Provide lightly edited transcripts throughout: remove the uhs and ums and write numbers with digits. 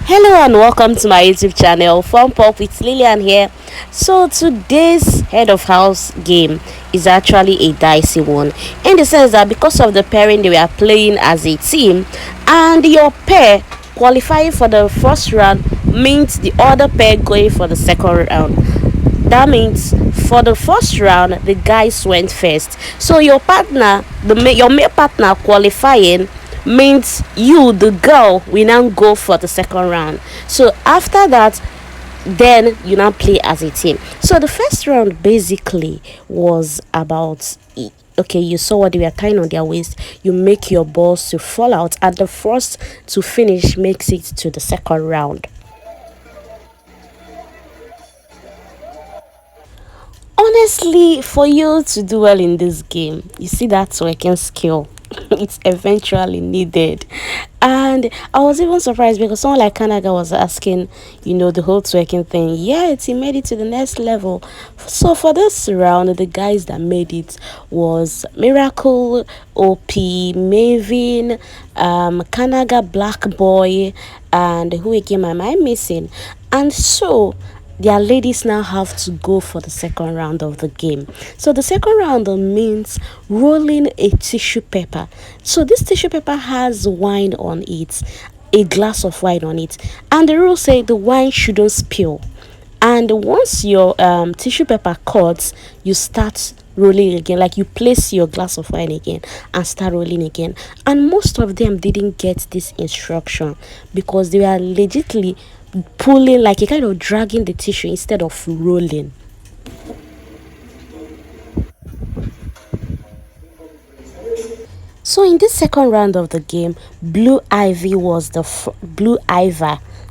Hello and welcome to my YouTube channel, Fun Pop with Lillian here. So today's head of house game is actually a dicey one, in the sense that because of the pairing they were playing as a team, and your pair qualifying for the first round means the other pair going for the second round. That means for the first round the guys went first, so your partner, your male partner qualifying means you, the girl, will now go for the second round. So after that, then you now play as a team. So the first round basically was about, okay, you saw what they were tying on their waist, you make your balls to fall out, and the first to finish makes it to the second round. Honestly, for you to do well in this game, you see that working skill. It's eventually needed. And I was even surprised because someone like Kanaga was asking, the whole twerking thing. Yes, he made it to the next level. So for this round, the guys that made it was Miracle, OP, Maven, Kanaga, Black Boy, and who again am I missing? And so their ladies now have to go for the second round of the game. So the second round means rolling a tissue paper. So this tissue paper has wine on it, a glass of wine on it, and the rules say the wine shouldn't spill. And once your tissue paper cuts, you start rolling again, like you place your glass of wine again and start rolling again. And most of them didn't get this instruction because they were legitly pulling, like a kind of dragging the tissue instead of rolling. So in this second round of the game, Blue Ivor.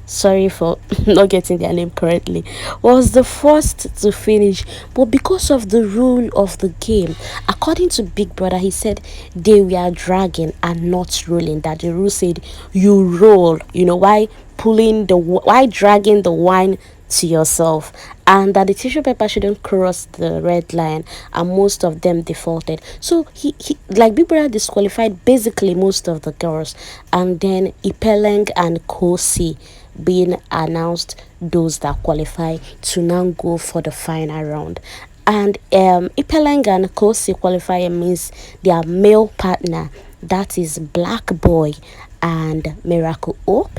Sorry for not getting their name correctly. Was the first to finish, but because of the rule of the game, according to Big Brother, he said they were dragging and not rolling. That the rule said you roll. Why why dragging the wine to yourself, and that the tissue paper shouldn't cross the red line, and most of them defaulted. So he like Big Brother disqualified basically most of the girls, and then Ipeleng and Kosi being announced those that qualify to now go for the final round. And Ipeleng and Kosi qualifying means their male partner, that is Black Boy and Miracle OP,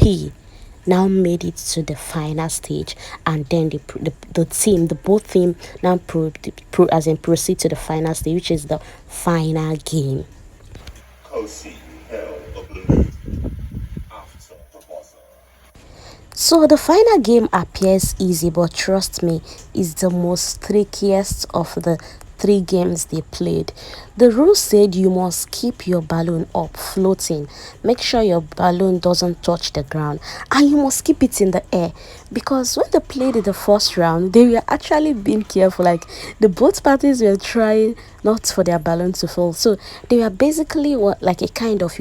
now made it to the final stage, and then the both team now proceed to the final stage, which is the final game. So the final game appears easy, but trust me, is the most trickiest of the three games they played. The rules said you must keep your balloon up, floating. Make sure your balloon doesn't touch the ground, and you must keep it in the air. Because when they played the first round, they were actually being careful. Like the both parties were trying not for their balloon to fall. So they were basically like a kind of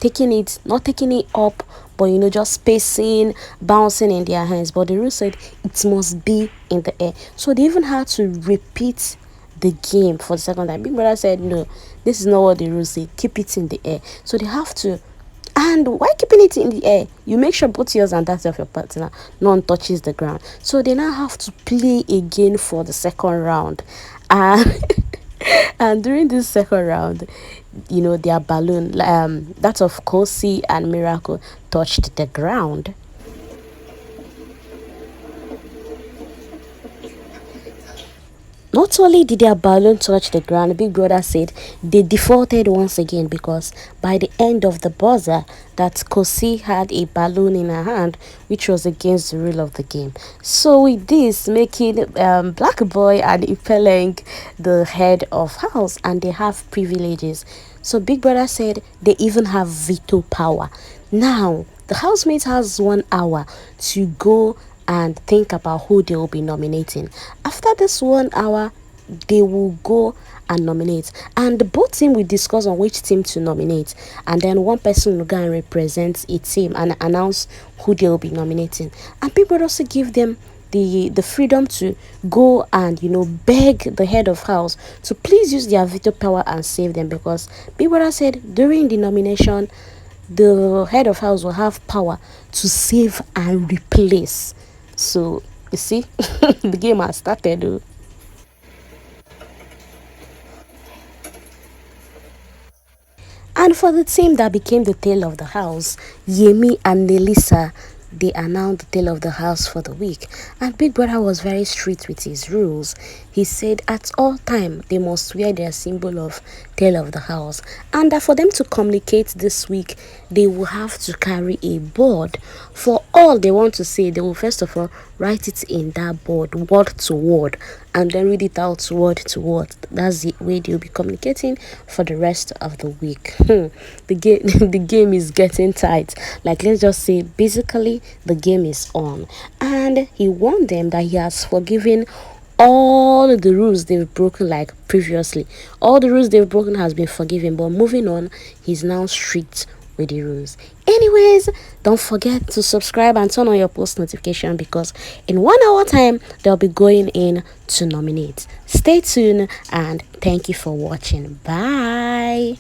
taking it, not taking it up, but just spacing, bouncing in their hands. But the rule said it must be in the air, so they even had to repeat the game for the second time. Big Brother said no, this is not what the rules say, keep it in the air. So they have to. And why keeping it in the air? You make sure both yours and that of your partner none touches the ground. So they now have to play again for the second round, and and during this second round, their balloon, that of Kosi and Miracle, touched the ground. Not only did their balloon touch the ground, Big Brother said they defaulted once again because by the end of the buzzer, that Kosi had a balloon in her hand, which was against the rule of the game. So with this, making Black Boy and Ipeleng the head of house, and they have privileges. So Big Brother said they even have veto power. Now, the housemate has 1 hour to go and think about who they will be nominating. After this 1 hour, they will go and nominate, and the both team will discuss on which team to nominate, and then one person will go and represent a team and announce who they will be nominating. And people also give them the freedom to go and beg the head of house to please use their veto power and save them, because people said during the nomination the head of house will have power to save and replace. So you see, the game has started. Oh. And for the team that became the tail of the house, Yemi and Nelisa, they are now the tail of the house for the week. And Big Brother was very strict with his rules. He said at all time they must wear their symbol of tail of the house. And that for them to communicate this week, they will have to carry a board. For all they want to say, they will first of all write it in that board, word to word, and then read it out word to word. That's the way they'll be communicating for the rest of the week. The game the game is getting tight. Like, let's just say basically the game is on. And he warned them that he has forgiven all the rules they've broken, like previously. All the rules they've broken has been forgiven, but moving on, he's now strict with the rules. Anyways, don't forget to subscribe and turn on your post notification, because in 1 hour time they'll be going in to nominate. Stay tuned and thank you for watching. Bye.